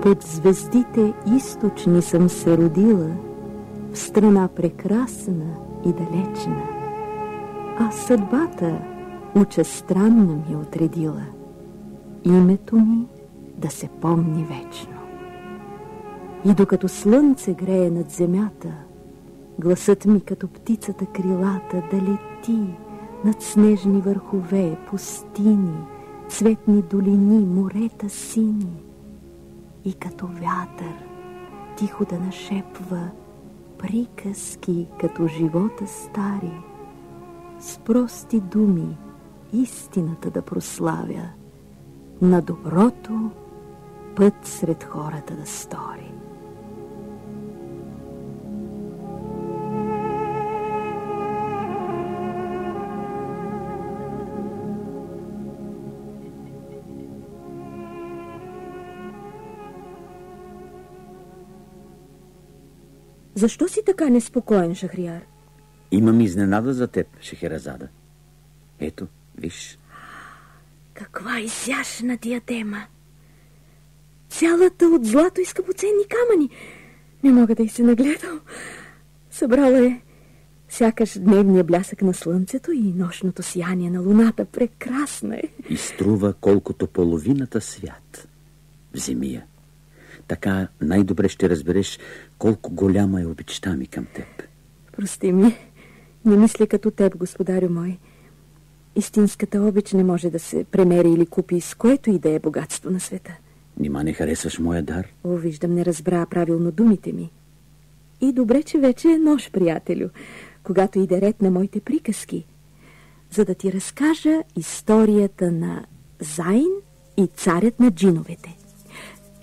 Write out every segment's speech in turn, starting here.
Под звездите източни съм се родила, в страна прекрасна и далечна, а съдбата уча странна ми отредила, името ми да се помни вечно. И докато слънце грее над земята, гласът ми като птицата крилата да лети над снежни върхове, пустини, цветни долини, морета сини, и като вятър тихо да нашепва приказки като живота стари, с прости думи истината да прославя, на доброто път сред хората да стори. Защо си така неспокоен, Шахрияр? Имам изненада за теб, Шехерезада. Ето, виж. Каква изящна диадема! Цялата от злато и скъпоценни камъни. Не мога да й се нагледам. Събрала е сякаш дневния блясък на слънцето и нощното сияние на луната. Прекрасна е. И струва колкото половината свят. Вземи я. Така най-добре ще разбереш колко голяма е обичта ми към теб. Прости ми, не мисля като теб, господарю мой. Истинската обич не може да се премери или купи с което и да е богатство на света. Нима не харесваш моя дар? О, виждам, не разбра правилно думите ми. И добре, че вече е нощ, приятелю, когато иде ред на моите приказки, за да ти разкажа историята на Заин и царят на джиновете.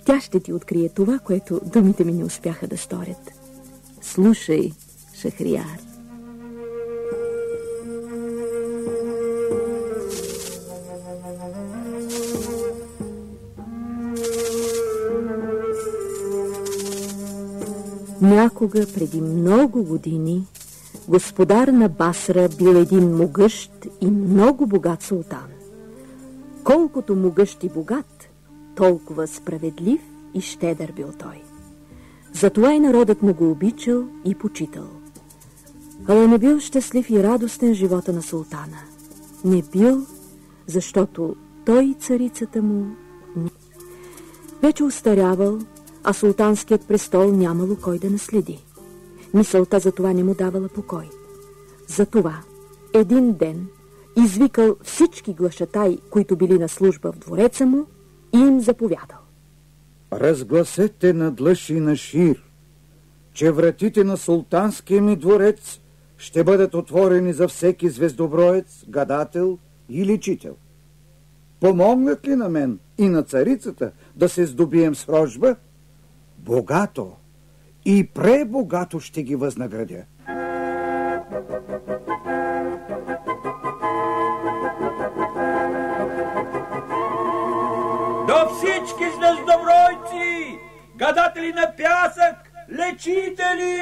Тя ще ти открие това, което думите ми не успяха да сторят. Слушай, Шахрияр. Някога преди много години господар на Басра бил един могъщ и много богат султан. Колкото могъщ и богат, толкова справедлив и щедър бил той. Затова и народът му го обичал и почитал. Але не бил щастлив и радостен живота на султана. Не бил, защото той и царицата му вече устарявал, а султанският престол нямало кой да наследи. Мисълта за това не му давала покой. Затова един ден извикал всички глашатаи, които били на служба в двореца му, и им заповядал: разгласете надлъж и на шир, че вратите на султанския ми дворец ще бъдат отворени за всеки звездоброец, гадател и лечител. Помогнат ли на мен и на царицата да се здобием с рожба, богато и пребогато ще ги възнаградя. До всички звездобройци, гадатели на пясък, лечители!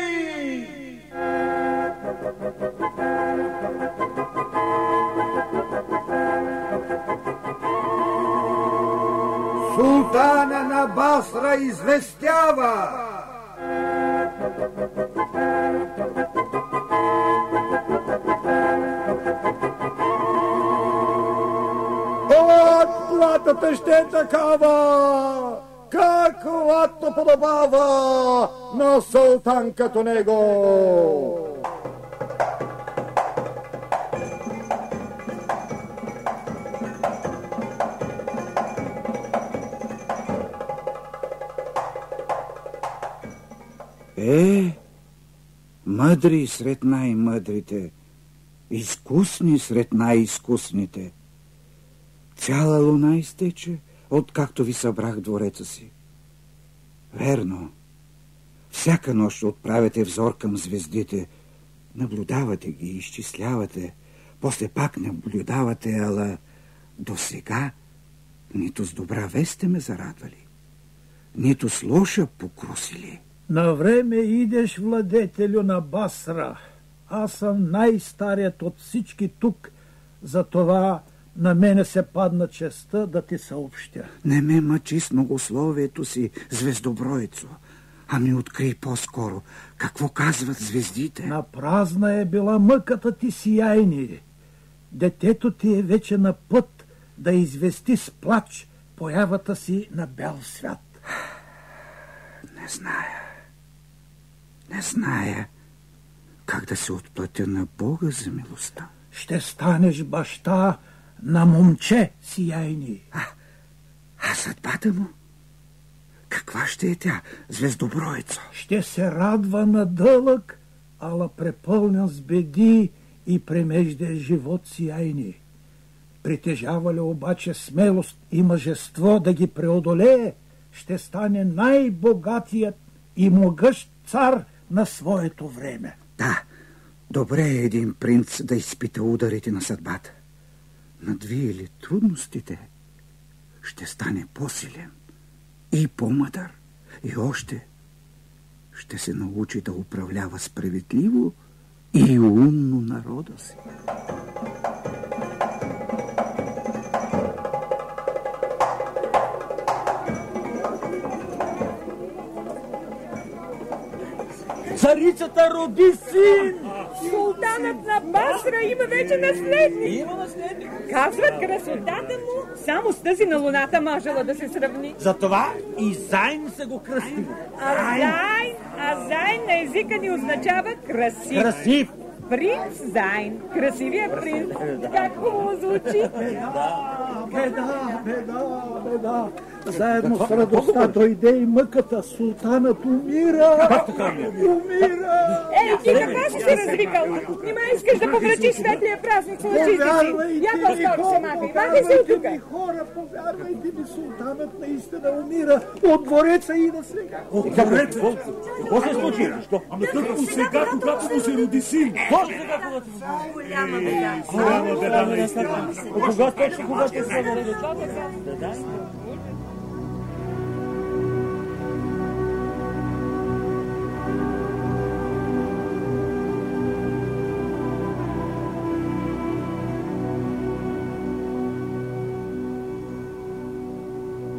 Султана на Басра известява: платата ще е такава, каквато подобава на султан като него. Мъдри сред най-мъдрите, изкусни сред най-изкусните. Цяла луна изтече, откакто ви събрах двореца си. Верно, всяка нощ отправяте взор към звездите, наблюдавате ги, изчислявате, после пак наблюдавате, ала досега нито с добра вест сте ме зарадвали, нито с лоша покрусили. На време идеш, владетелю на Басра. Аз съм най-старият от всички тук, затова На мене се падна честа да ти съобщя. Не ме мъчи с многословието си, звездобройцо, а ми открий по-скоро какво казват звездите. На празна е била мъката ти, сияйни. Детето ти е вече на път да извести с плач появата си на бял свят. Не зная как да се отплатя на Бога за милостта. Ще станеш баща на момче, сияйни. А съдбата му? Каква ще е тя, звездоброецо? Ще се радва на дълъг, ала препълнен с беди и премежден живот, сияйни. Притежава ли обаче смелост и мъжество да ги преодолее, ще стане най-богатият и могъщ цар на своето време. Да, добре е един принц да изпита ударите на съдбата. Надвие ли трудностите, ще стане по-силен и по-мъдър. И още ще се научи да управлява справедливо и умно народа си. Царицата роди син! Султанът на Басра има вече наследник. Казват, красотата му само с тази на луната можела да се сравни. Затова и Зайн са го кръстили. Зайн на езика ни означава красив. Красив! Принц Зайн, красивия принц. Как хубаво звучи. Беда. Заедно с радостта дойде и мъката. Султанът умира. Как така умира? Ей, ти какво си се развикал? Нима искаш да помрачиш светлия празник с очите си? Я по-скоро се махай. Махай се от тук. Хора, повярвайте ми, султанът наистина умира. От двореца и на сега. От двореца? Какво се случи? Ама тъкмо сега, когато му се роди син. Голяма беда. Кога точно се роди?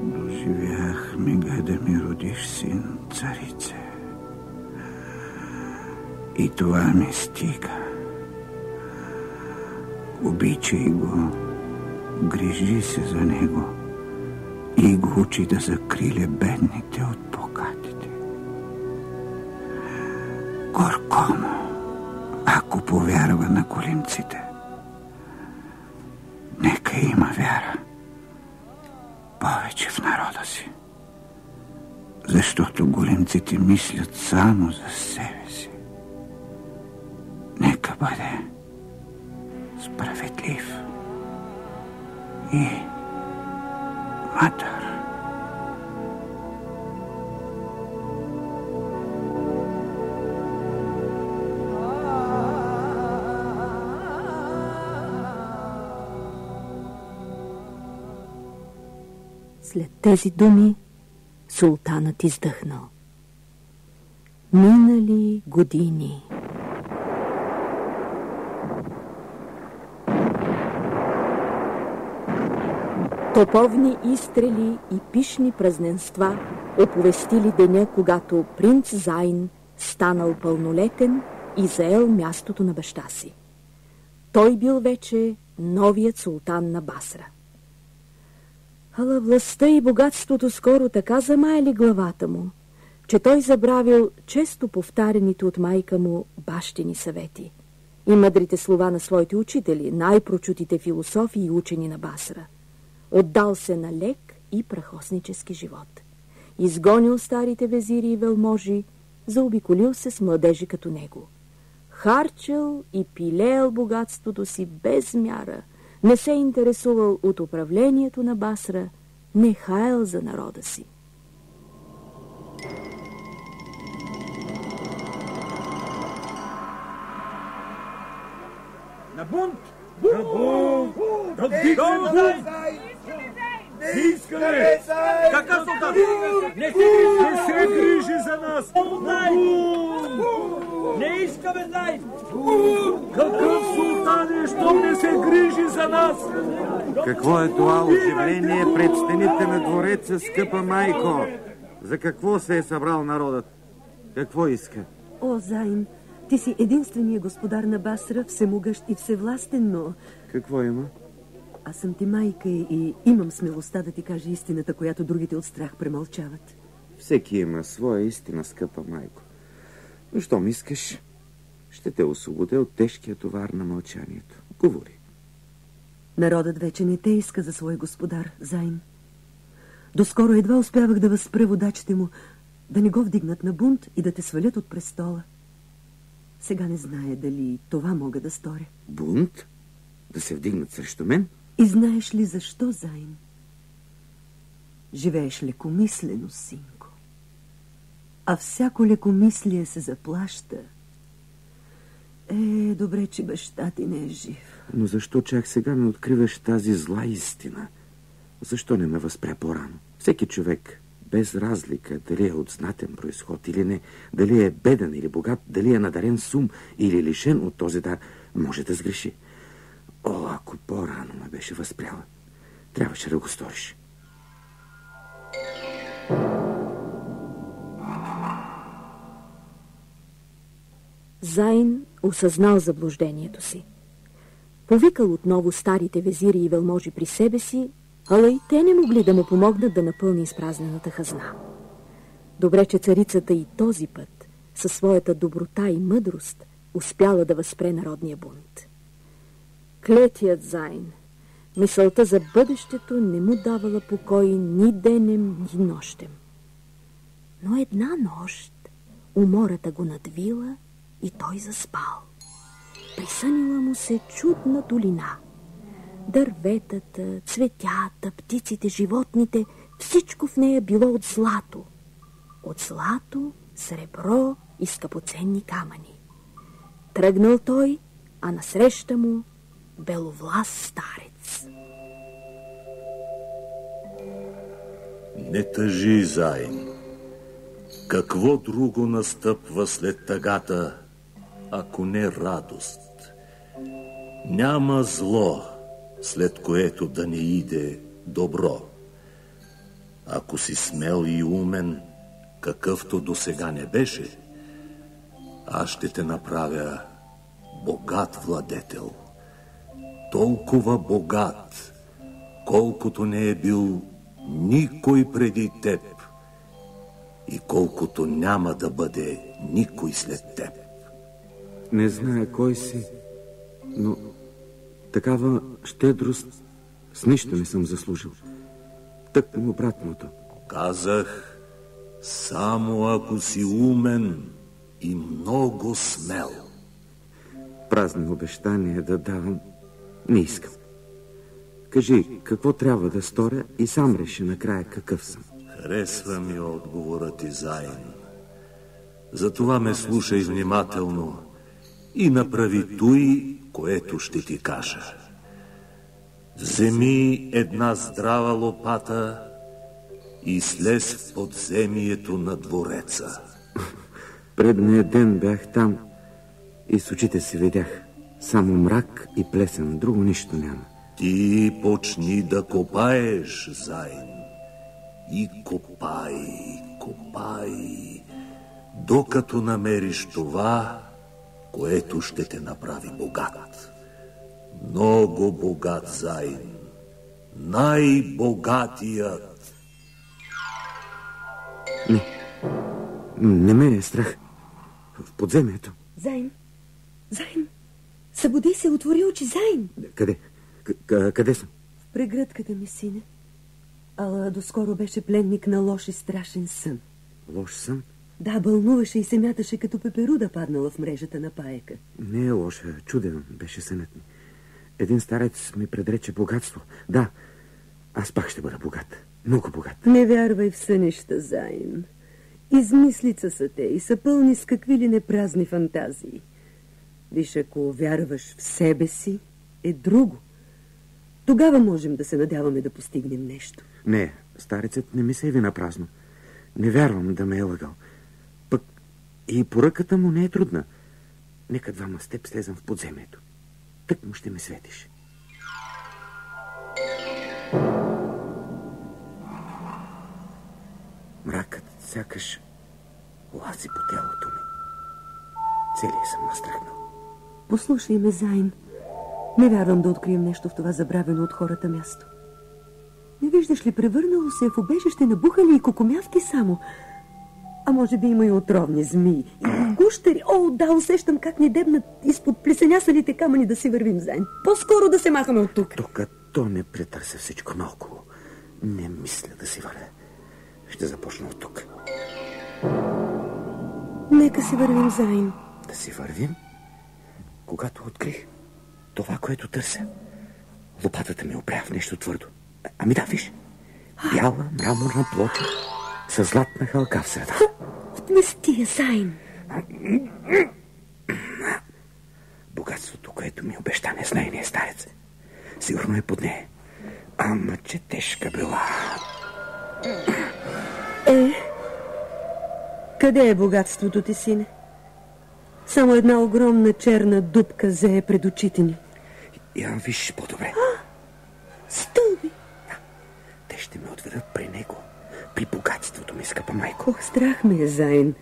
Доживях мига да ми родиш син, царице. И това ми стига. Обичай го, грижи се за него и го учи да закриля бедните от богатите. Горко му, ако повярва на големците. Нека има вяра повече в народа си, защото големците мислят само за себе си. Нека бъде справедлив и мъдър. След тези думи султанът издъхнал. Минали години. Топовни изстрели и пишни празненства оповестили деня, когато принц Зайн станал пълнолетен и заел мястото на баща си. Той бил вече новият султан на Басра. Ала властта и богатството скоро така замаяли главата му, че той забравил често повтарените от майка му бащини съвети и мъдрите слова на своите учители, най-прочутите философи и учени на Басра. Отдал се на лек и прахоснически живот. Изгонил старите везири и велможи, заобиколил се с младежи като него. Харчил и пилеел богатството си без мяра, не се интересувал от управлението на Басра, не хаял за народа си. На бунт! На бунт! Да вдигнем бунт! Не искаме! Какъв султан? Не се грижи за нас! Не искаме Зайн! Какъв султан? стане, щом не се грижи за нас? Какво е това оживление пред стените на двореца, скъпа майко? За какво се е събрал народът? Какво иска? О, Зайн, ти си единствения господар на Басра, всемогъщ и всевластен, но... Какво има? Аз съм ти майка и имам смелостта да ти кажа истината, която другите от страх премълчават. Всеки има своя истина, скъпа майко. Но щом искаш, ще те освободя от тежкия товар на мълчанието. Говори. Народът вече не те иска за свой господар, Зайн. Доскоро едва успявах да възспра водачите му, да не го вдигнат на бунт и да те свалят от престола. Сега не знае дали това мога да сторя. Бунт? Да се вдигнат срещу мен? И знаеш ли защо, Зайн? Живееш лекомислено, синко. А всяко лекомислие се заплаща. Добре, че баща ти не е жив. Но защо чак сега ми откриваш тази зла истина? Защо не ме възпря по-рано? Всеки човек, без разлика дали е от знатен произход или не, дали е беден или богат, дали е надарен с ум или лишен от този дар, може да сгреши. О, ако по-рано ме беше възпряла, трябваше да го сториш. Зайн осъзнал заблуждението си. Повикал отново старите везири и велможи при себе си, ала и те не могли да му помогнат да напълни изпразнената хазна. Добре, че царицата и този път, със своята доброта и мъдрост, успяла да възпре народния бунт. Клетият Зайн, мисълта за бъдещето не му давала покой ни денем, ни нощем. Но една нощ умората го надвила и той заспал. Присънила му се чудна долина. Дърветата, цветята, птиците, животните, всичко в нея било от злато. От злато, сребро и скъпоценни камъни. Тръгнал той, а насреща му беловлас старец. Не тъжи, Зайн. Какво друго настъпва след тъгата, ако не радост? Няма зло, след което да не иде добро. Ако си смел и умен, какъвто досега не беше, аз ще те направя богат владетел. Толкова богат, колкото не е бил никой преди теб и колкото няма да бъде никой след теб. Не зная кой си, но такава щедрост с нищо не съм заслужил. Тъкмо обратното. Казах, само ако си умен и много смел. Празни обещания да давам не искам. Кажи, какво трябва да сторя и сам реши накрая какъв съм. Харесва ми отговорът ти, Зайн. Затова ме слушай внимателно и направи туй, което ще ти кажа. Вземи една здрава лопата и слез в подземието на двореца. Предния ден бях там и с очите си видях само мрак и плесен, друго нищо няма. Ти почни да копаеш, Зайн. И копай, копай, докато намериш това, което ще те направи богат. Много богат, Зайн. Най-богатият. Не ме е страх. В подземието. Зайн, събуди се, отвори очи, Зайн. Къде? Къде съм? В прегръдката ми, сине. Ала доскоро беше пленник на лош и страшен сън. Лош сън? Да, бълнуваше и се мяташе като пеперуда паднала в мрежата на паека. Не е лоша, чуден беше сънът ми. Един старец ми предрече богатство. Да, аз пак ще бъда богат. Много богат. Не вярвай в сънища, Зайн. Измислица са те и са пълни с какви ли не празни фантазии. Виж, ако вярваш в себе си, е друго. Тогава можем да се надяваме да постигнем нещо. Не, старецът не ми се яви напразно. Не вярвам да ме е лъгал. Пък и поръката му не е трудна. Нека двама с теб слезам в подземието. тък му ще ме светиш. Мракът сякаш лази по тялото ми. Целият съм настрахнал. Послушай ме, Зайн. Не вярвам да открием нещо в това забравено от хората място. Не виждаш ли, превърнало се в убежище на бухали и кокомявки само? А може би има и отровни змии, и гущери. О, да, усещам как ни дебнат изпод плесенясалите камъни. Да си вървим, Зайн. По-скоро да се махаме от тук. Докато не претърся всичко наоколо, не мисля да си вървя. Ще започна от тук. Нека си вървим, Зайн. Да си вървим? Когато открих това, което търся, лопатата ми опря в нещо твърдо. Ами да, виж. Бяла мраморна плоча с златна халка в среда. Отмести я, Зайн. Богатството, което ми обеща незнайният старец, сигурно е под нея. Ама че тежка била. Къде е богатството ти, сине? Само една огромна черна дупка зее пред очите ни. Я виж по-добре. Стълби! Те ще ме отведат при него. При богатството ми, скъпа майко. Ох, страх ме е, Зайн.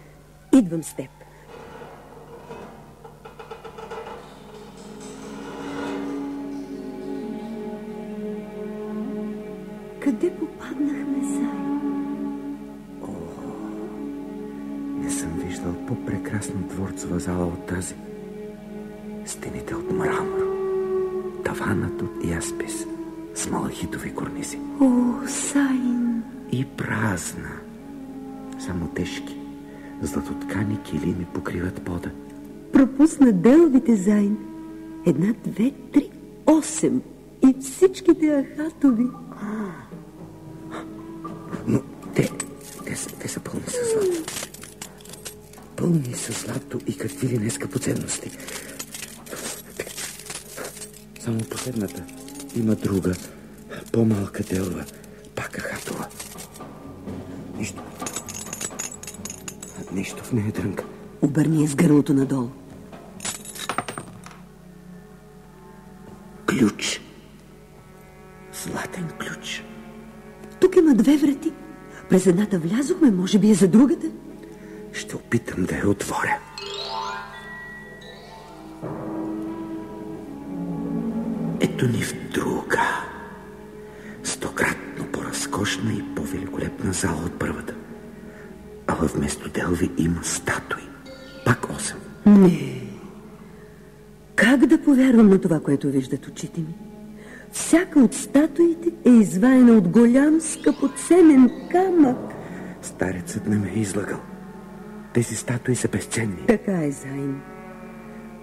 Идвам с теб. Къде попаднахме, Зайн? Не съм виждал по-прекрасна дворцова зала от тази. Стените от мрамор, таванът от яспис с малахитови корнизи. О, Зайн! И празна. Само тежки, златоткани килими покриват пода. Пропусна деловите, Зайн. 1, 2, 3, 8. И всичките ахатови. Но те са пълни със злато. Пълни със злато и какви ли не скъпоценности. Само последната има друга, по-малка делва, пак ахатова. Нищо в нея дрънка. Обърни я с гърлото надолу. Ключ. Златен ключ. Тук има 2 врати. През едната влязохме, може би е за другата. Ще опитам да я отворя. Ето ни в друга. 100-кратно по-разкошна и по-великолепна зала от първата. Ала вместо делви има статуи. Пак 8. Не. Как да повярвам на това, което виждат очите ми? Всяка от статуите е изваяна от голям скъпоценен камък. Старецът не ме е излагал. Тези статуи са безценни. Така е, Зайн.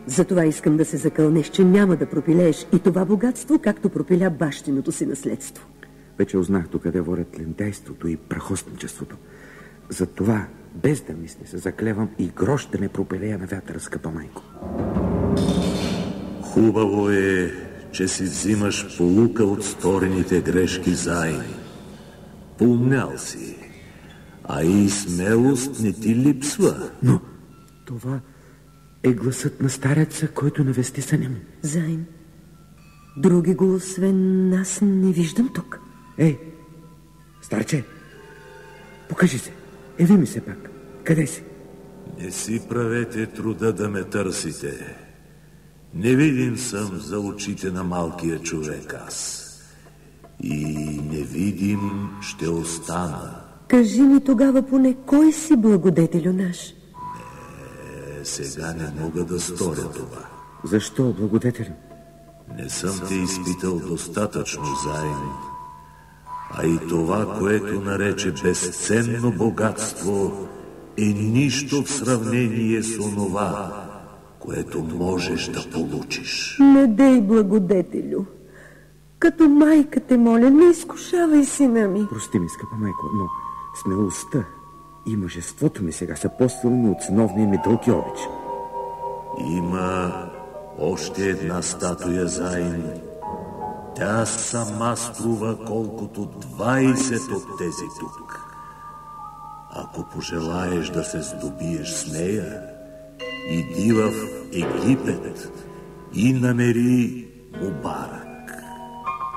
Затова искам да се закълнеш, че няма да пропилееш и това богатство, както пропиля бащиното си наследство. Вече узнах докъде водят лентяйството и прахосничеството. Затова, без да мисля, се заклевам и грош да не пропилея на вятъра, скъпа майко. Хубаво е, че си взимаш полука от сторените грешки, Зайн. Поумнял си, а и смелост не ти липсва. Но това е гласът на стареца, който навести съня ми. Зайн, други го освен нас не виждам тук. Ей, старче, покажи се. Яви ми се пак. Къде си? Не си правете труда да ме търсите. Невидим съм за очите на малкия човек аз. И невидим ще остана. Кажи ми тогава поне, кой си, благодетелю наш? Сега не мога да сторя това. Защо, благодетелю? Не съм те изпитал достатъчно, Зайн. А и това, което нарече безценно богатство, е нищо в сравнение с онова, което можеш да получиш. Не дей, благодетелю. Като майка те моля, не изкушавай сина ми. Прости ми, скъпа майко, но смелостта и мъжеството ми сега са по-силни от синовния ми дълг и обич. Има още една статуя, Зайн. Тя сама струва колкото 20 от тези тук. Ако пожелаеш да се здобиеш с нея, иди в Египет и намери Мубарак.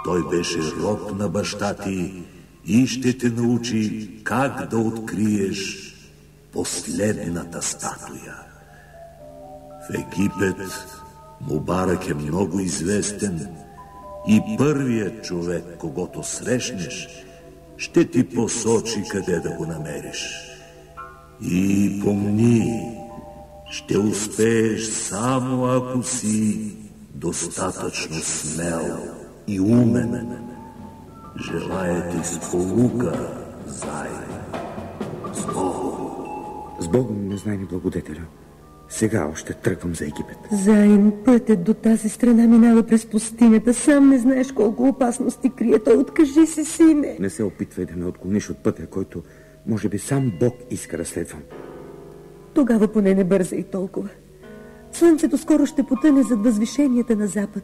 Той беше роб на баща ти и ще те научи как да откриеш последната статуя. В Египет Мубарак е много известен и първият човек, когото срещнеш, ще ти посочи къде да го намериш. И помни, ще успееш само ако си достатъчно смел и умен. Желая ти сполука, Заин. С Богом. С Богом, незнайни благодетелю. Сега още тръгвам за Египет. Заин, пътят до тази страна минава през пустинята. Сам не знаеш колко опасности крие той. Откажи се, сине. Не се опитвай да ме отклониш от пътя, който може би сам Бог иска да следвам. Тогава поне не бързай толкова. Слънцето скоро ще потъне зад възвишенията на запад.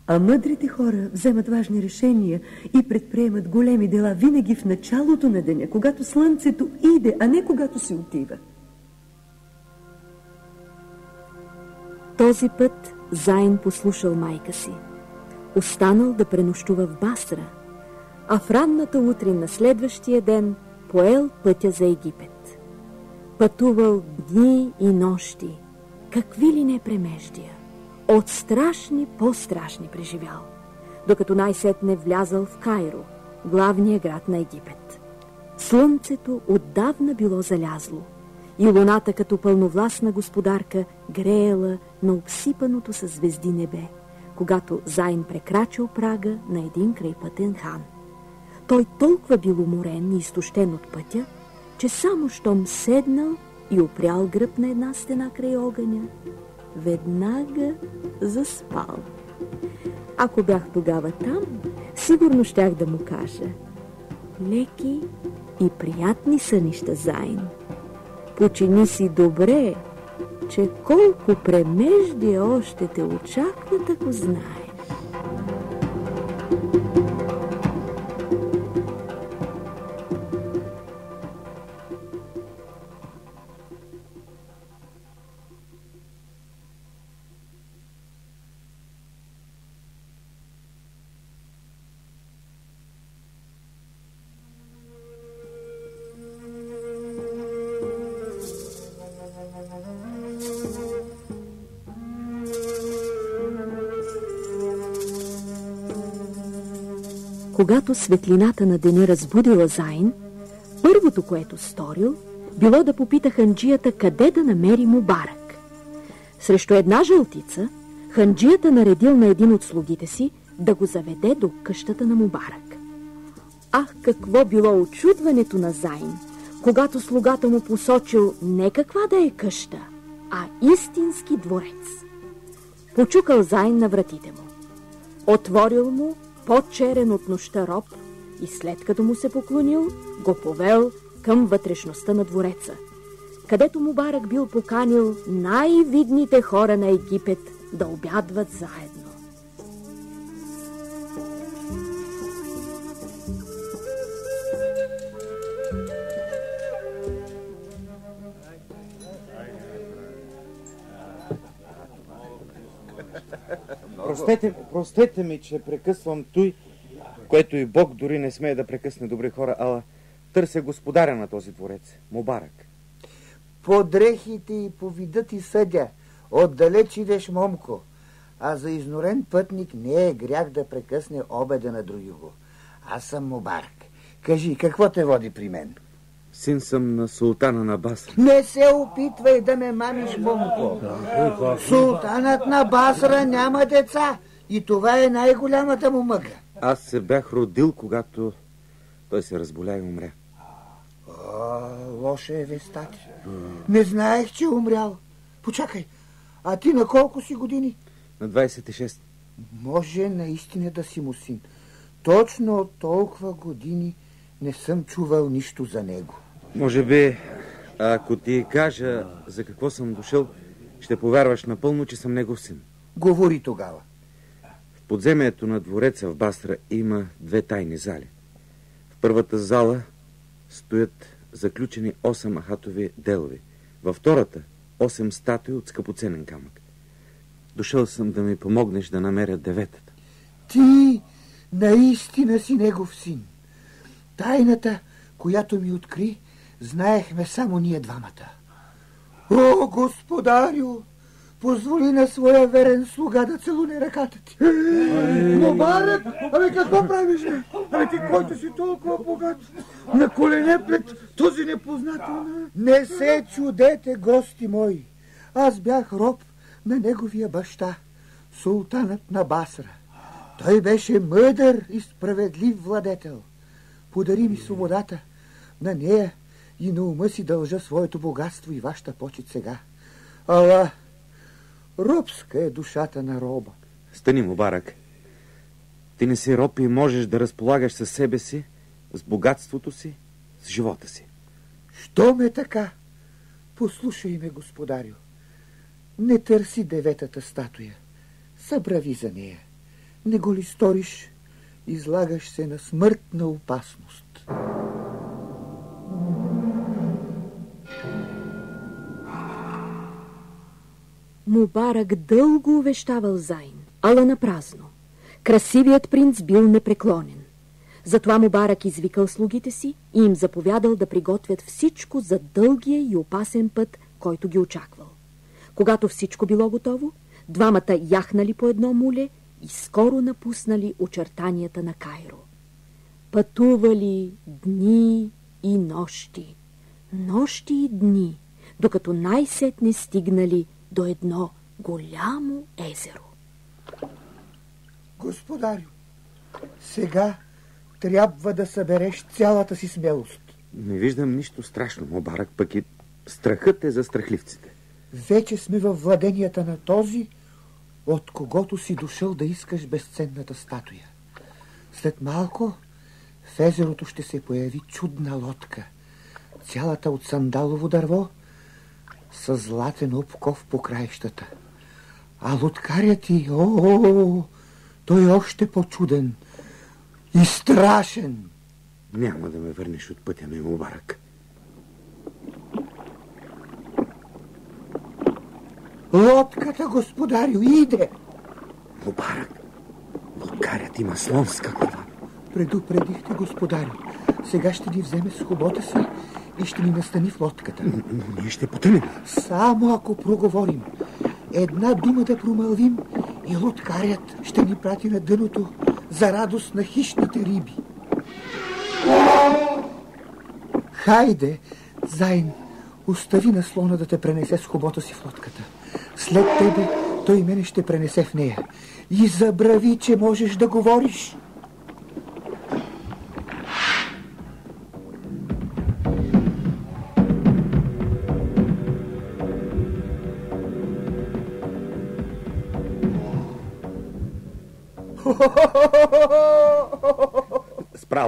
А мъдрите хора вземат важни решения и предприемат големи дела винаги в началото на деня, когато слънцето иде, а не когато се отива. Този път Заин послушал майка си. Останал да пренощува в Басра, а в ранната утрин на следващия ден поел пътя за Египет. Пътувал дни и нощи, какви ли не премеждия. От страшни по-страшни преживял, докато най-сетне влязал в Кайро, главния град на Египет. Слънцето отдавна било залязло и луната като пълновластна господарка греела на обсипаното със звезди небе, когато Заин прекрачил прага на един крайпътен хан. Той толкова бил уморен и изтощен от пътя, че само щом седнал и опрял гръб на една стена край огъня, веднага заспал. Ако бях тогава там, сигурно щях да му кажа: леки и приятни сънища, Заин. Почини си добре, че колко премеждия още те очакват, ако знаеш. Когато светлината на деня разбудила Заин, първото, което сторил, било да попита ханджията къде да намери Мубарак. Срещу една жълтица, ханджията наредил на един от слугите си да го заведе до къщата на Мубарак. Ах, какво било очудването на Заин, когато слугата му посочил не каква да е къща, а истински дворец. Почукал Заин на вратите му. Отворил му по-черен от нощта роб и след като му се поклонил, го повел към вътрешността на двореца, където Мубарак бил поканил най-видните хора на Египет да обядват заедно. Простете ми, че прекъсвам той, което и Бог дори не смее да прекъсне добри хора, ала търся господаря на този дворец, Мубарак. По дрехите и по вида ти съдя, отдалеч идеш, момко, а за изнорен пътник не е грях да прекъсне обеда на другиго. Аз съм Мубарак. Кажи, какво те води при мен? Син съм на султана на Басра. Не се опитвай да ме мамиш, момко. Султанът на Басра няма деца и това е най-голямата му мъка. Аз се бях родил, когато той се разболя и умря. Лоша е вестата. Не знаех, че е умрял. Почакай, а ти на колко си години? На 26. Може наистина да си му син. Точно от толкова години не съм чувал нищо за него. Може би, ако ти кажа за какво съм дошъл, ще повярваш напълно, че съм негов син. Говори тогава. В подземието на двореца в Басра има две тайни зали. В първата зала стоят заключени 8 ахатови делови. Във втората 8 статуи от скъпоценен камък. Дошъл съм да ми помогнеш да намеря деветата. Ти наистина си негов син. Тайната, която ми откри, знаехме само ние двамата. О, господарю, позволи на своя верен слуга да целуне ръката ти. Мубарак, какво правиш? Ти, който си толкова богат, на колене пред този непознател. Не се чудете, гости мои. Аз бях роб на неговия баща, султанът на Басра. Той беше мъдър и справедлив владетел. Подари ми свободата. На нея и на ума си дължа своето богатство и вашата почет сега. Ала, робска е душата на роба. Стани, Мубарак. Ти не си роб и можеш да разполагаш със себе си, с богатството си, с живота си. Що ме така? Послушай ме, господарю. Не търси деветата статуя. Събрави за нея. Не го ли сториш, излагаш се на смъртна опасност. Мубарак дълго увещавал Зайн, ала на празно. Красивият принц бил непреклонен. Затова Мубарак извикал слугите си и им заповядал да приготвят всичко за дългия и опасен път, който ги очаквал. Когато всичко било готово, двамата яхнали по едно муле и скоро напуснали очертанията на Кайро. Пътували дни и нощи, нощи и дни, докато най-сетне стигнали до едно голямо езеро. Господарю, сега трябва да събереш цялата си смелост. Не виждам нищо страшно, Мубарак, пък и страхът е за страхливците. Вече сме във владенията на този, от когото си дошъл да искаш безценната статуя. След малко в езерото ще се появи чудна лодка, цялата от сандалово дърво, с златен обков по краищата. А лодкарят ти, той е още по-чуден и страшен. Няма да ме върнеш от пътя ми, Мубарак. Лодката, господарю, иде. Мубарак, лодкарят има слонска глава. Предупредихте, господарю. Сега ще ни вземе с хобота си и ще ни настани в лодката. Но ние ще потънем. Само ако проговорим. Една дума да промълвим и лодкарят ще ни прати на дъното за радост на хищните риби. Хайде, Зайн, остави на слона да те пренесе с хобота си в лодката. След тебе той мене ще пренесе в нея. И забрави, че можеш да говориш.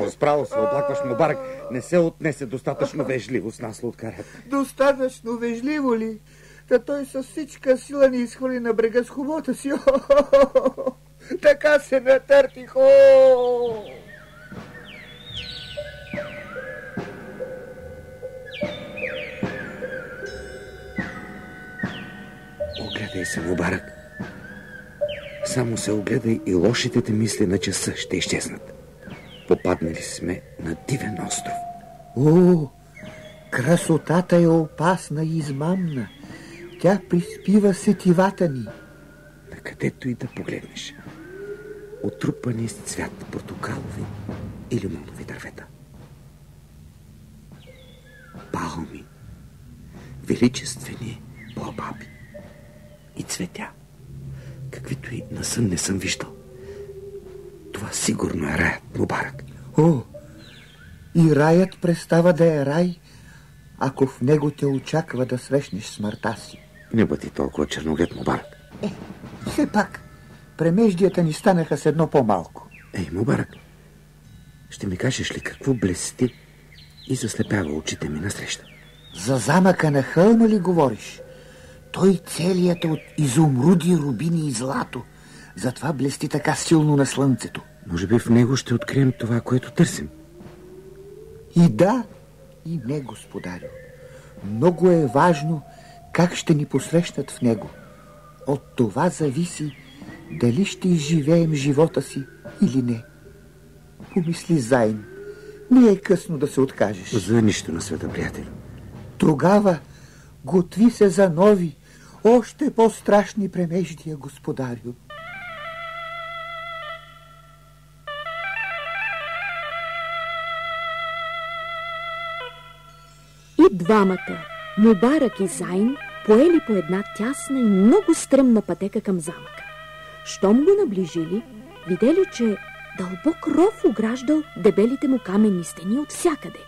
Справо се оплакваш, Мубарак. Не се отнесе достатъчно вежливо с нас, лодкарят. Достатъчно вежливо ли? Та той с всичка сила ни изхвърли на брега с хобота си. Така се натъртих. Огледай се, Мубарак. Само се огледай и лошите те мисли на часа ще изчезнат. Попаднали сме на дивен остров. О, красотата е опасна и измамна. Тя приспива сетивата ни. Накъдето и да погледнеш. Отрупани с цвят портокалови и лимонови дървета. Палми, величествени баобаби и цветя, каквито и на сън не съм виждал. Това сигурно е раят, Мубарак. О, и раят престава да е рай, ако в него те очаква да срещнеш смъртта си. Не бъди толкова черноглед, Мубарак. Все пак, премеждията ни станаха с едно по-малко. Ей, Мубарак, ще ми кажеш ли какво блести и заслепява очите ми насреща? За замъка на хълма ли говориш? Той целият е от изумруди, рубини и злато. Затова блести така силно на слънцето. Може би в него ще открием това, което търсим. И да, и не, господарю. Много е важно как ще ни посрещнат в него. От това зависи дали ще изживеем живота си или не. Помисли, Зайн, не е късно да се откажеш. За нищо на света, приятел. Тогава готви се за нови, още по-страшни премеждия, господарю. И двамата, Мубарак и Зайн, поели по една тясна и много стръмна пътека към замъка. Щом го наближили, видели, че дълбок ров ограждал дебелите му каменни стени от всякъде.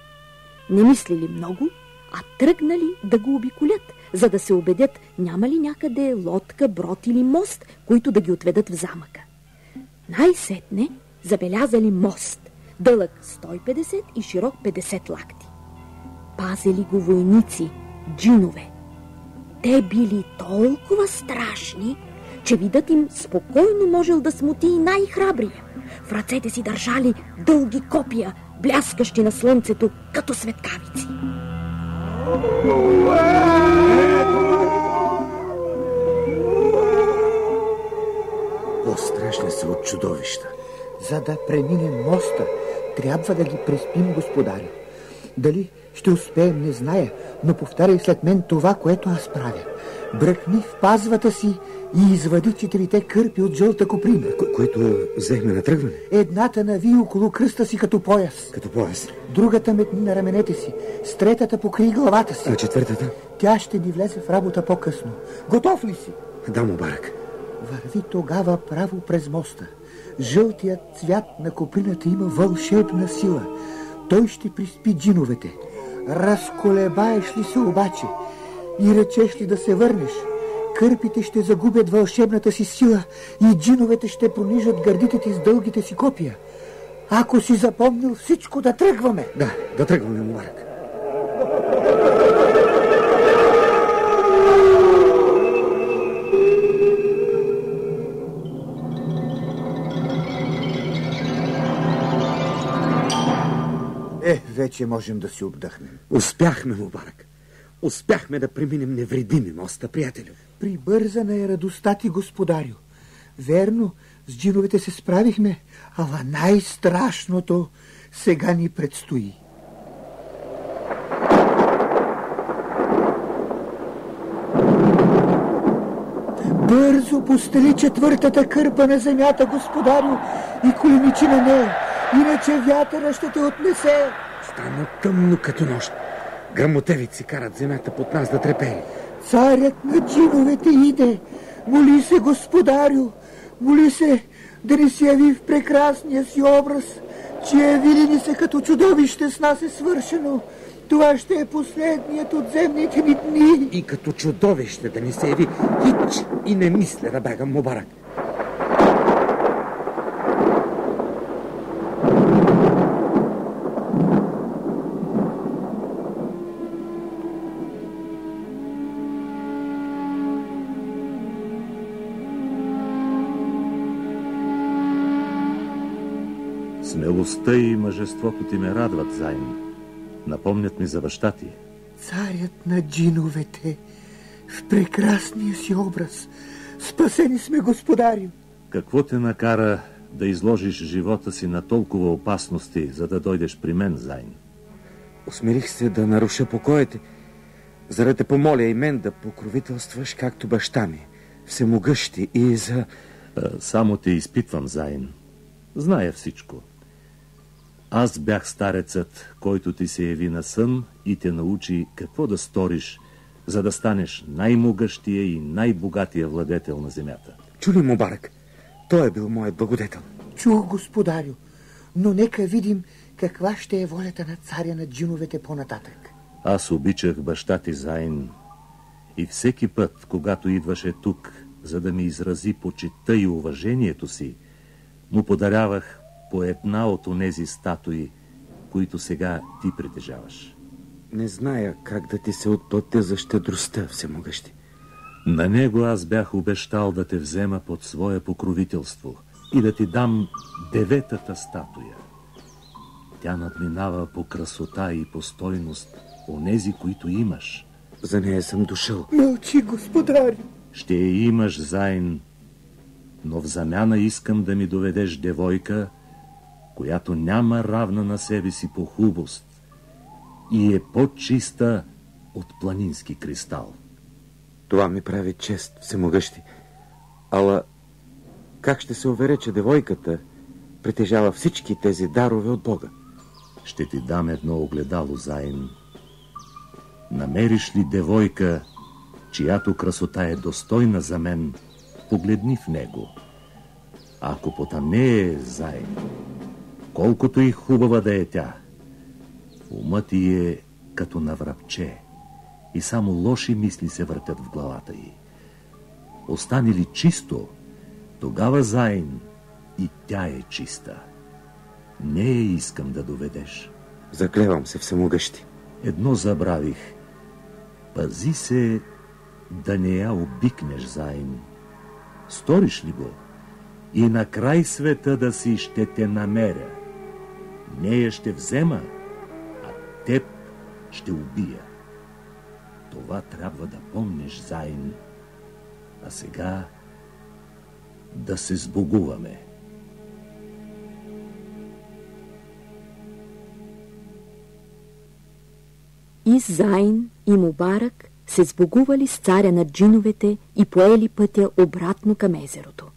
Не мислили много, а тръгнали да го обиколят, за да се убедят няма ли някъде лодка, брод или мост, които да ги отведат в замъка. Най-сетне забелязали мост, дълъг 150 и широк 50 лакти. Пазели го войници, джинове. Те били толкова страшни, че видът им спокойно можел да смути и най-храбрия. В ръцете си държали дълги копия, бляскащи на слънцето като светкавици. По-страшни са от чудовища. За да преминем моста, трябва да ги преспим, господарю. Дали ще успеем, не зная, но повтаряй след мен това, което аз правя. Бръкни в пазвата си и извади 4 кърпи от жълта коприна. Което взехме на тръгване? Едната нави около кръста си като пояс. Като пояс? Другата метни на раменете си. С третата покри главата си. А четвъртата? Тя ще ни влезе в работа по-късно. Готов ли си? Да, Мубарак. Върви тогава право през моста. Жълтият цвят на коприната има вълшебна сила. Той ще приспи джиновете. Разколебаеш ли се обаче и речеш ли да се върнеш, кърпите ще загубят вълшебната си сила и джиновете ще пронижат гърдите ти с дългите си копия. Ако си запомнил всичко, да тръгваме. Да тръгваме, Мубарак. Вече можем да си отдъхнем. Успяхме, Мубарак. Успяхме да преминем невредими моста, приятелю. Прибързана е радостта ти, господарю. Верно, с джиновете се справихме, ала най-страшното сега ни предстои. Бързо постели 4-та кърпа на земята, господарю, и коленичи на нея, иначе вятъра ще те отнесе. Стана тъмно като нощ. Гръмотевици карат земята под нас да трепери. Царят на джиновете иде. Моли се, господарю, моли се да ни се яви в прекрасния си образ, че яви ни се като чудовище, с нас е свършено. Това ще е последният от земните ни дни. И като чудовище да ни се яви, хич и не мисля да бягам, Мубарак. Смелостта и мъжеството ти ме радват, Зайн. Напомнят ми за баща ти. Царят на джиновете, в прекрасния си образ. Спасени сме, господарю. Какво те накара да изложиш живота си на толкова опасности, за да дойдеш при мен, Зайн? Осмелих се да наруша покоите, за да те помоля и мен да покровителстваш, както баща ми, всемогъщи и за... Само те изпитвам, Зайн. Зная всичко. Аз бях старецът, който ти се яви на сън и те научи какво да сториш, за да станеш най-могъщия и най-богатия владетел на земята. Чули, Мубарак? Той е бил моят благодетел. Чух, господарю, но нека видим каква ще е волята на царя на джиновете по-нататък. Аз обичах баща ти, Зайн, и всеки път, когато идваше тук, за да ми изрази почитта и уважението си, му подарявах по една от онези статуи, които сега ти притежаваш. Не зная как да ти се отплатя за щедростта, всемогъщи. На него аз бях обещал да те взема под свое покровителство и да ти дам 9-та статуя. Тя надминава по красота и по стойност онези, които имаш. За нея съм дошъл. Мълчи, господарю. ще я имаш, Зайн, но в замяна искам да ми доведеш девойка, която няма равна на себе си по хубост и е по-чиста от планински кристал. Това ми прави чест, всемогъщи. Ала как ще се уверя, че девойката притежава всички тези дарове от Бога? Ще ти дам едно огледало, Зайн. Намериш ли девойка, чиято красота е достойна за мен, погледни в него. Ако потъмнее, Зайн, колкото и хубава да е тя, умът й е като на врабче и само лоши мисли се въртят в главата й. Остане ли чисто, тогава, Зайн, и тя е чиста. Не я искам да доведеш. Заклевам се, всемогъщи. Едно забравих. Пази се да не я обикнеш, Зайн. Сториш ли го, и на край света да си ще те намеря. Нея ще взема, а теб ще убия. Това трябва да помниш, Зайн. А сега да се сбогуваме. И Зайн, и Мубарак се сбогували с царя на джиновете и поели пътя обратно към езерото.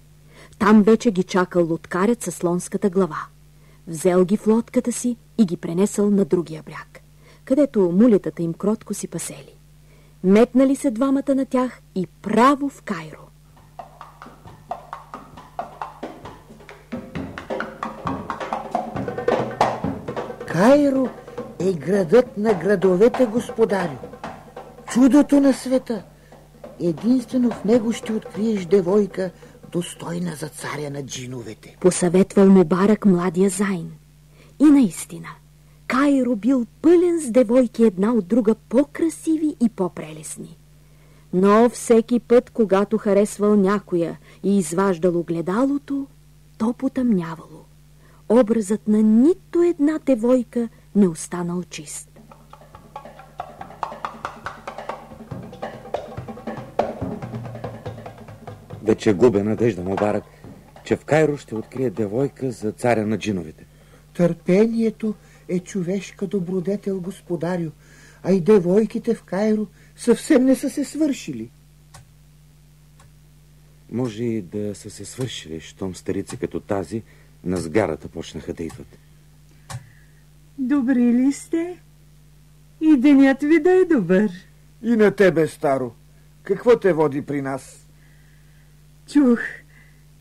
Там вече ги чакал лодкарят със слонската глава. Взел ги в лодката си и ги пренесъл на другия бряг, където мулетата им кротко си пасели. Метнали се двамата на тях и право в Кайро. Кайро е градът на градовете, господарю. Чудото на света. Единствено в него ще откриеш девойка, достойна за царя на джиновете. Посъветвал Мубарак младия Зайн. И наистина, Кайро бил пълен с девойки една от друга по-красиви и по-прелесни. Но всеки път, когато харесвал някоя и изваждал огледалото, то потъмнявало. Образът на нито една девойка не останал чист. Вече губя надежда, Мубарак, че в Кайро ще открие девойка за царя на джиновете. Търпението е човешка добродетел, господарю, а и девойките в Кайро съвсем не са се свършили. Може и да са се свършили, щом старици като тази на сгарата почнаха да идват. Добри ли сте? И денят ви да е добър. И на тебе, старо. Какво те води при нас? Чух,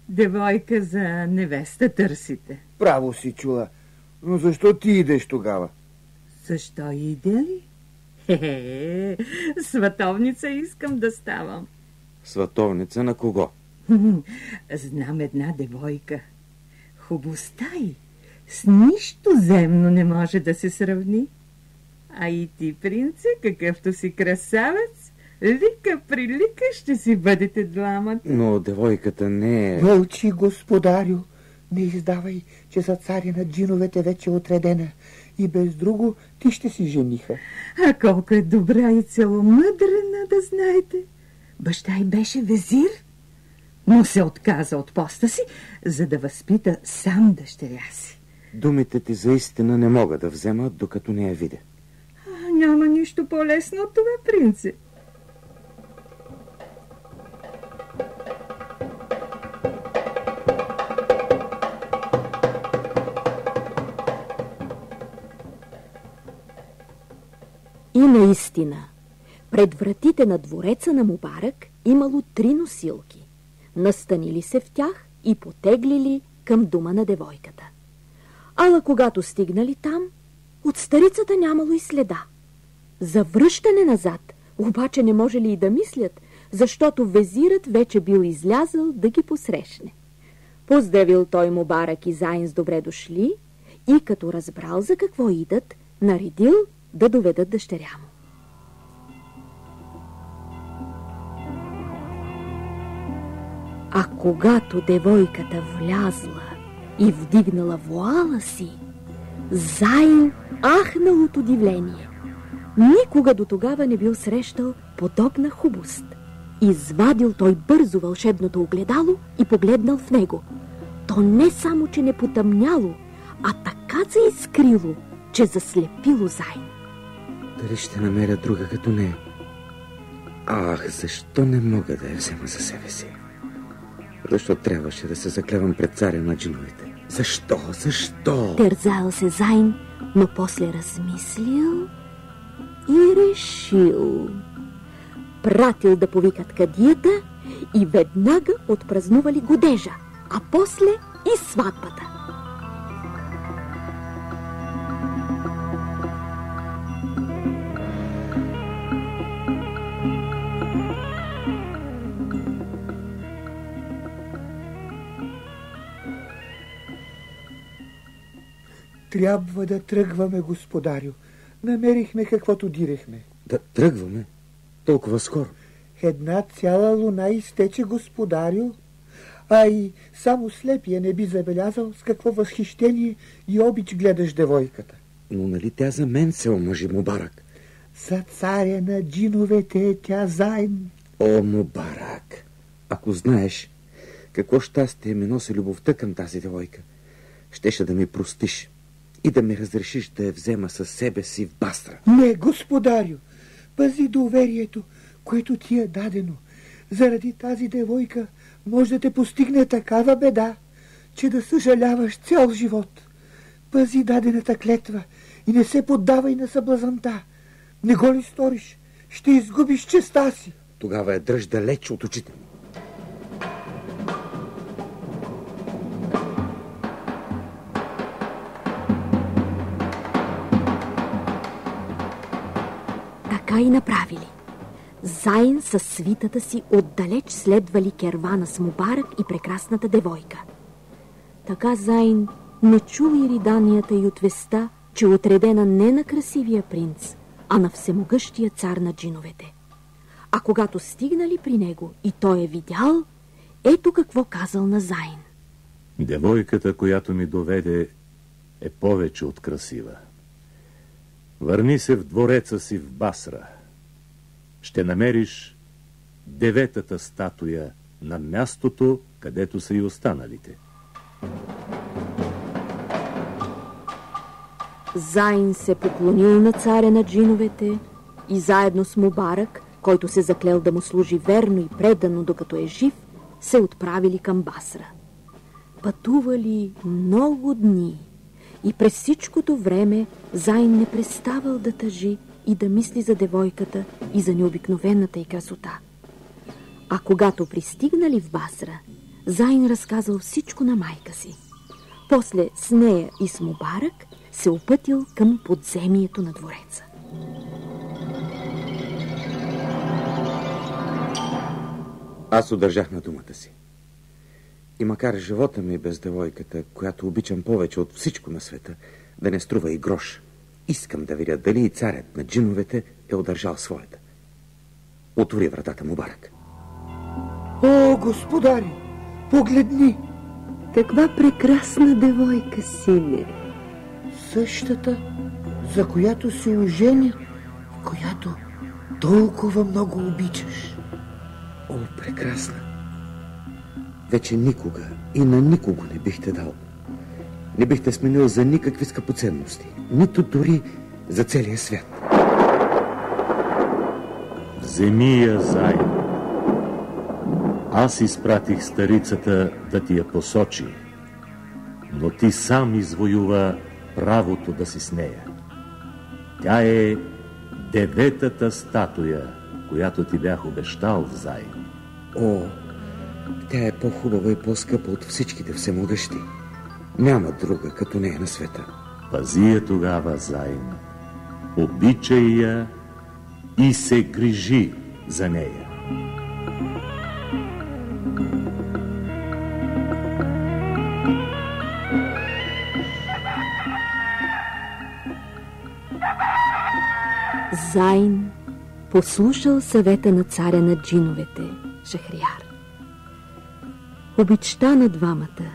девойка за невеста търсите. Право си чула. Но защо ти идеш тогава? Защо иде ли? Хе-хе, сватовница искам да ставам. Сватовница на кого? Знам една девойка. Хубостта й с нищо земно не може да се сравни. А и ти, принце, какъвто си красавец, лика прилика ще си бъдете двамата. Но девойката не е... Мълчи, господарю. Не издавай, че за царя на джиновете вече е отредена и без друго ти ще си жениха. А колко е добра и целомъдрена, да знаете. Баща й беше везир, но се отказа от поста си, за да възпита сам дъщеря си. Думите ти за истина не мога да взема, докато не я видя. Няма нищо по-лесно от това, принце. И наистина, пред вратите на двореца на Мубарак имало 3 носилки. Настанили се в тях и потеглили към дома на девойката. Ала когато стигнали там, от старицата нямало и следа. За връщане назад обаче не можели и да мислят, защото везирът вече бил излязъл да ги посрещне. Поздравил той Мубарак и Зайн с добре дошли и като разбрал за какво идат, наредил да доведат дъщеря му. А когато девойката влязла и вдигнала вуала си, Зайн ахнал от удивление. Никога до тогава не бил срещал подобна хубост. Извадил той бързо вълшебното огледало и погледнал в него. То не само, че не потъмняло, а така заискрило, че заслепило Зайн. Дали ще намеря друга като нея? Ах, защо не мога да я взема за себе си? Защо трябваше да се заклевам пред царя на джиновете? Защо? Тързал се Зайн, но после размислил и решил. Пратил да повикат кадията и веднага отпразнували годежа, а после и сватбата. Трябва да тръгваме, господарю. Намерихме каквото дирехме. Да тръгваме? Толкова скоро? Една цяла луна изтече, господарю. А и само слепия не би забелязал с какво възхищение и обич гледаш девойката. Но нали тя за мен се омъжи, Мубарак? За царя на джиновете тя Зайн. О, Мубарак, ако знаеш какво щастие ми носи любовта към тази девойка, щеше да ми простиш и да ми разрешиш да я взема със себе си в Басра. Не, господарю, пази доверието, което ти е дадено. Заради тази девойка може да те постигне такава беда, че да съжаляваш цял живот. Пази дадената клетва и не се поддавай на съблазанта. Не го ли сториш, ще изгубиш честа си. Тогава я дръж далеч от очите ми. Така и направили. Зайн със свитата си отдалеч следвали кервана с Мубарак и прекрасната девойка. Така Зайн не чул и риданията и отвеста, че отредена не на красивия принц, а на всемогъщия цар на джиновете. А когато стигнали при него и той е видял, ето какво казал на Зайн. Девойката, която ми доведе, е повече от красива. Върни се в двореца си в Басра. Ще намериш 9-та статуя на мястото, където са и останалите. Зайн се поклонил на царя на джиновете и заедно с Мубарак, който се заклел да му служи верно и предано докато е жив, се отправили към Басра. Пътували много дни и през всичкото време Зайн не преставал да тъжи и да мисли за девойката и за необикновената й красота. А когато пристигнали в Басра, Зайн разказал всичко на майка си. После с нея и с Мубарак се опътил към подземието на двореца. Аз удържах на думата си. И макар живота ми без девойката, която обичам повече от всичко на света, да не струва и грош, искам да видя дали и царят на джиновете е удържал своята. Отвори вратата, Мубарак. О, господари, погледни! Каква прекрасна девойка, сине! Същата, за която се оженя, която толкова много обичаш. О, прекрасна! Вече никога и на никого не бих те дал. Не бих те сменил за никакви скъпоценности, нито дори за целия свят. Вземи я, Зайн. Аз изпратих старицата да ти я посочи, но ти сам извоюва правото да си с нея. Тя е 9-та статуя, която ти бях обещал, Зайн. О, тя е по-хубава и по-скъпа от всичките всемогъщи. Няма друга като нея на света. Пази я тогава, Зайн. Обичай я и се грижи за нея. Зайн послушал съвета на царя на джиновете, Шахрияр. Обичта на двамата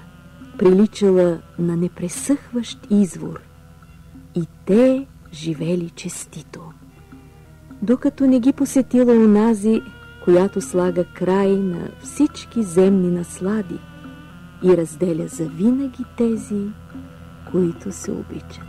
приличала на непресъхващ извор и те живели честито, докато не ги посетила онази, която слага край на всички земни наслади и разделя завинаги тези, които се обичат.